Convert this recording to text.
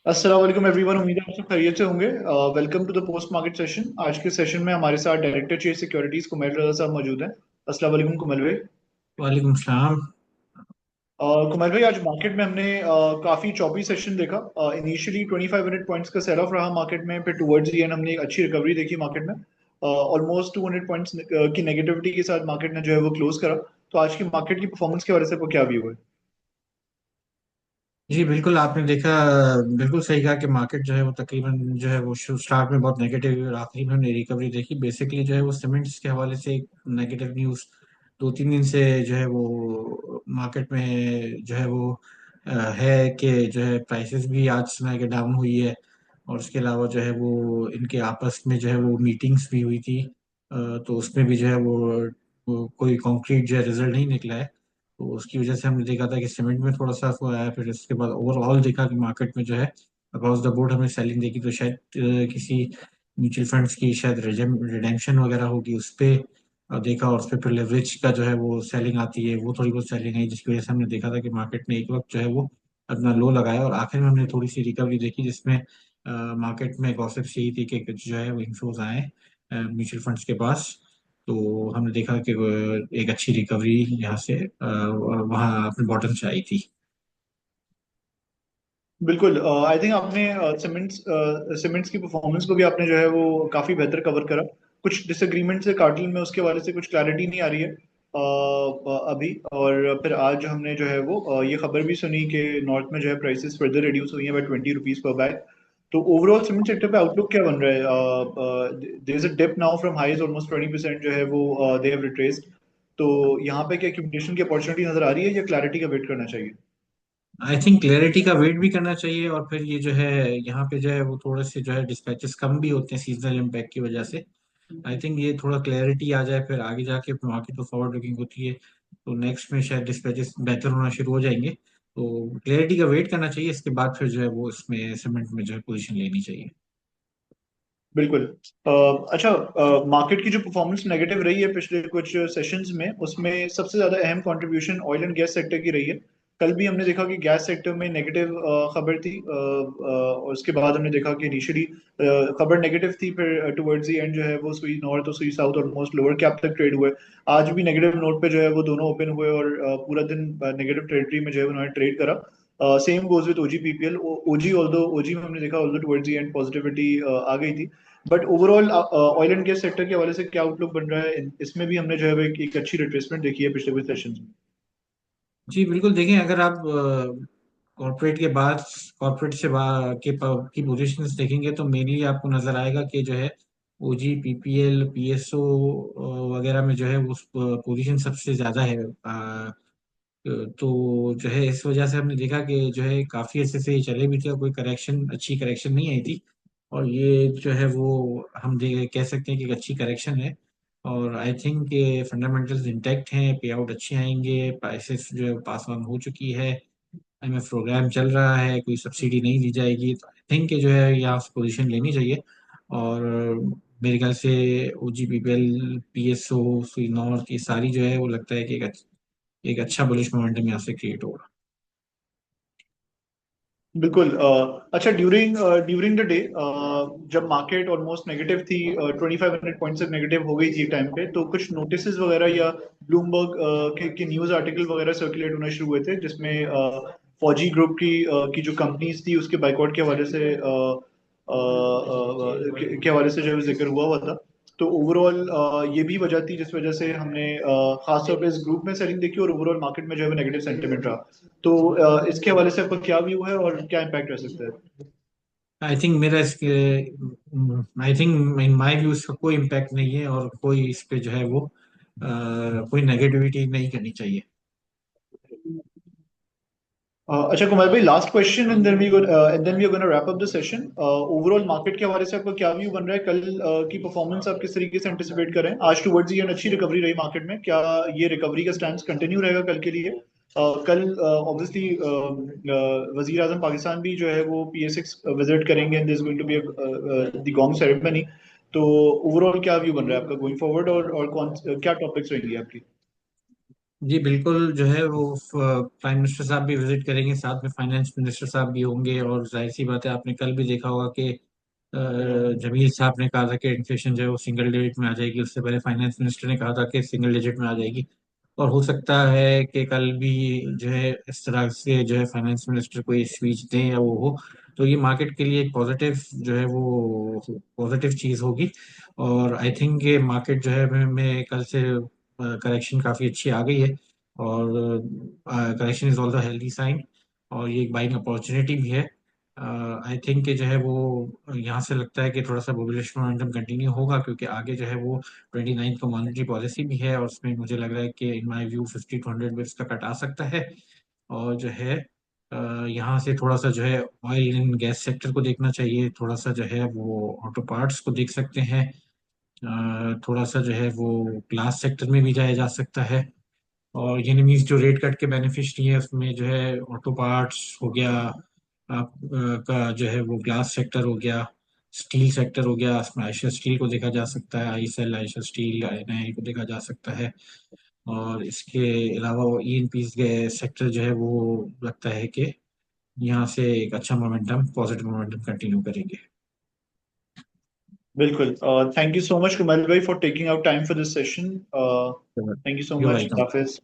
अस्सलाम वालेकुम एवरीवन। उम्मीद है आप सब खैरियत से होंगे। Welcome to the post market session. आज के सेशन में हमारे साथ director Chase securities Kumail Raza sahab मौजूद हैं। अस्सलाम वालेकुम कुमैल भाई। वालेकुम सलाम। कुमैल भाई, आज मार्केट में हमने काफी चॉपी सेशन देखा। इनिशियली 2500 पॉइंट्स का सेल ऑफ रहा मार्केट में, फिर टुवर्ड्स दी एंड हमने एक अच्छी रिकवरी देखी मार्केट में। ऑलमोस्ट 200 पॉइंट्स की नेगेटिविटी के साथ मार्केट ने जो है वो क्लोज करा। तो आज की मार्केट की परफॉर्मेंस के बारे से आपको क्या व्यू है? जी बिल्कुल, आपने देखा। बिल्कुल सही कहा कि मार्केट जो है वो तकरीबन जो है वो स्टार्ट में बहुत नेगेटिव और आखिरी में हमने रिकवरी देखी। बेसिकली जो है वो सीमेंट्स के हवाले से एक नेगेटिव न्यूज़ 2-3 दिन से जो है वो मार्केट में जो है वो है कि जो है प्राइसेस भी आज सुना है कि डाउन हुई है। और उसके अलावा जो है वो इनके आपस में जो है वो मीटिंग्स भी हुई थी। तो उसमें भी जो है वो कोई कॉन्क्रीट जो है रिजल्ट नहीं निकला है। तो उसकी वजह से हमने देखा था कि सीमेंट में थोड़ा सा वो आया, फिर उसके बाद ओवरऑल देखा कि मार्केट में जो है अक्रॉस द बोर्ड हमने सेलिंग देखी। तो शायद किसी म्यूचुअल फंड्स की शायद रिडेम्पशन वगैरह होगी उस पे देखा। और उस पे फिर लेवरेज का जो है वो सेलिंग आती है, वो थोड़ी बहुत सेलिंग आई, जिसकी वजह से हमने देखा था कि मार्केट ने एक वक्त जो है वो अपना लो लगाया और आखिर में हमने थोड़ी सी रिकवरी देखी, जिसमें मार्केट में गॉसिप्स यही थी कि कुछ जो है वो इन्फ्लोज आए म्यूचुअल फंड्स के पास। तो हमने देखा कि वो एक अच्छी रिकवरी यहाँ से वहाँ अपने बॉटम से आई थी। बिल्कुल। आई थिंक आपने सीमेंट्स की परफॉर्मेंस को भी आपने जो है वो काफी बेहतर कवर करा। कुछ डिसएग्रीमेंट्स है कार्टेल में, उसके वाले से कुछ क्लैरिटी नहीं आ रही है अभी। और फिर आज हमने जो है वो ये खबर भी सुनी कि नॉर्थ में जो है प्राइसेस फर्दर रिड्यूस हुई हैं बाय 20 रुपीज पर बैग। तो ओवरऑल सीमेंट सेक्टर पे आउटलुक क्या बन रहा है? There is a dip now from highs almost 20% जो है वो दे हैव रिट्रेस्ड। तो यहाँ पे क्या एक्यूमुलेशन की अपॉर्चुनिटी नजर आ रही है या क्लैरिटी का वेट करना चाहिए? आई थिंक क्लैरिटी का वेट भी करना चाहिए, और फिर ये जो है यहाँ पे जो है वो थोड़े से जो है डिस्पैचेस कम भी होते हैं सीजनल इम्पैक्ट की वजह से। आई थिंक ये थोड़ा क्लैरिटी आ जाए, फिर आगे जाके मार्केट तो फॉरवर्ड लुकिंग होती है। तो नेक्स्ट में शायद डिस्पैचेस बेहतर होना शुरू हो जाएंगे। तो क्लैरिटी का वेट करना चाहिए, इसके बाद फिर जो है वो इसमें सीमेंट में जो है पोजीशन लेनी चाहिए। बिल्कुल। अच्छा, मार्केट की जो परफॉर्मेंस नेगेटिव रही है पिछले कुछ सेशंस में, उसमें सबसे ज्यादा अहम contribution oil and gas sector की रही है। कल भी हमने देखा कि गैस सेक्टर में नेगेटिव खबर थी, और उसके बाद हमने देखा कि इनिशियली खबर नेगेटिव थी, फिर टुवर्ड्स द एंड जो है वो सुई नॉर्थ और सुई साउथ ऑलमोस्ट लोअर कैप तक ट्रेड हुए। आज भी नेगेटिव नोट पे जो है वो दोनों ओपन हुए और पूरा दिन नेगेटिव टेरिटरी में जो है उन्होंने ट्रेड करा। Same goes with OG PPL. OG although OG में हमने देखा although towards the end positivity आ गई थी। But overall oil and gas sector के हवाले से क्या आउटलुक बन रहा है? इसमें भी हमने जो है वो एक अच्छी रिट्रेसमेंट देखी है पिछले कुछ सेशंस में। जी बिल्कुल, देखें, अगर आप कॉर्पोरेट के बाद कॉर्पोरेट से की पोजीशंस देखेंगे तो मेनली आपको नजर आएगा कि जो है ओजी पीपीएल पीएसओ वगैरह में जो है वो पोजीशन सबसे ज्यादा है। तो जो है इस वजह से हमने देखा कि जो है काफी अच्छे से ये चले भी थे और कोई करेक्शन, अच्छी करेक्शन नहीं आई थी। और ये जो है वो हम कह सकते हैं कि एक अच्छी करेक्शन है। और आई थिंक ये फंडामेंटल्स इंटैक्ट हैं, पे आउट अच्छे आएंगे, प्राइसेस जो है पास ऑन हो चुकी है, आईएमएफ प्रोग्राम चल रहा है, कोई सब्सिडी नहीं दी जाएगी। तो आई थिंक जो है यहाँ से पोजीशन लेनी चाहिए। और मेरे ख्याल से ओजीपीपीएल पीएसओ सुई नॉर्थ ये सारी जो है वो लगता है कि एक अच्छा बुलिश मोमेंटम यहाँ से क्रिएट होगा। बिल्कुल। अच्छा, ड्यूरिंग ड्यूरिंग द डे जब मार्केट ऑलमोस्ट नेगेटिव थी, 2500 पॉइंट तक नेगेटिव हो गई थी एक टाइम पे, तो कुछ नोटिस वगैरह या ब्लूमबर्ग के न्यूज आर्टिकल वगैरह सर्कुलेट होना शुरू हुए थे, जिसमें फौजी ग्रुप की जो कंपनीज थी उसके बाइकआउट के हवाले से के हवाले से जो है जिक्र हुआ हुआ था। तो ओवरऑल ये भी वजह थी जिस वजह से हमने खासतौर पे इस ग्रुप में सेलिंग देखी और ओवरऑल मार्केट में जो है नेगेटिव सेंटिमेंट रहा। तो इसके हवाले से आपका क्या व्यू है और क्या इम्पैक्ट रह सकता है? आई थिंक मेरा इसके I think in my view इसका कोई इम्पैक्ट नहीं है, और कोई इस पे जो है वो कोई नेगेटिविटी नहीं करनी चाहिए। अच्छा कुमार भाई, last question and then we are gonna wrap up the session. Overall market के हवाले से आपका क्या व्यू बन रहा है? कल की परफॉर्मेंस आप किस तरीके से एंटिसिपेट करें? आज टुवर्ड्स ये अच्छी रिकवरी रही मार्केट में, क्या ये रिकवरी का स्टैंड कंटिन्यू रहेगा कल के लिए? कल ऑब्वियसली वजीर आजम पाकिस्तान भी जो है वो PA6 विजिट करेंगे and this going to be the gong ceremony. तो ओवरऑल क्या व्यू बन रहा है आपका गोइंग फॉरवर्ड, और कौन क्या टॉपिक्स रहेंगी आपकी? जी बिल्कुल, जो है वो प्राइम मिनिस्टर साहब भी विजिट करेंगे, साथ में फाइनेंस मिनिस्टर साहब भी होंगे। और जाहिर सी बात है, आपने कल भी देखा होगा कि जमील साहब ने कहा था कि इन्फ्लेशन जो है वो सिंगल डिजिट में आ जाएगी। उससे पहले फाइनेंस मिनिस्टर ने कहा था कि सिंगल डिजिट में आ जाएगी। और हो सकता है कि कल भी जो है इस तरह से जो है फाइनेंस मिनिस्टर कोई स्पीच दें या वो हो, तो ये मार्केट के लिए एक पॉजिटिव जो है वो पॉजिटिव चीज़ होगी। और आई थिंक ये मार्केट जो है में कल से करेक्शन काफ़ी अच्छी आ गई है। और correction is also healthy sign, और ये एक बाइंग अपॉर्चुनिटी भी है। आई थिंक कि जो है वो यहाँ से लगता है कि थोड़ा सा बुलिश मोमेंटम कंटिन्यू होगा, क्योंकि आगे जो है वो 29 को मॉनेटरी पॉलिसी भी है, और उसमें मुझे लग रहा है कि in my view 50 to 100 Bips का कट आ सकता है। और जो है यहाँ से थोड़ा सा जो है ऑयल एंड गैस सेक्टर को देखना चाहिए, थोड़ा सा जो है वो ऑटो पार्ट्स को देख सकते हैं, थोड़ा सा जो है वो ग्लास सेक्टर में भी जाया जा सकता है। और यानी मीन्स जो रेट कट के बेनिफिशियरी है उसमें जो है ऑटो पार्ट्स हो गया, आप का जो है वो ग्लास सेक्टर हो गया, स्टील सेक्टर हो गया। इसमें आयशर स्टील को देखा जा सकता है, आईसेल, आयशर स्टील, आईएनआई को देखा जा सकता है। और इसके अलावा ईएनपी सेक्टर जो है वो लगता है कि यहाँ से एक अच्छा मोमेंटम, पॉजिटिव मोमेंटम कंटिन्यू करेंगे। बिल्कुल। Thank you so much Kumar भाई for taking out time for this session. Thank you so you much, welcome. Hafiz.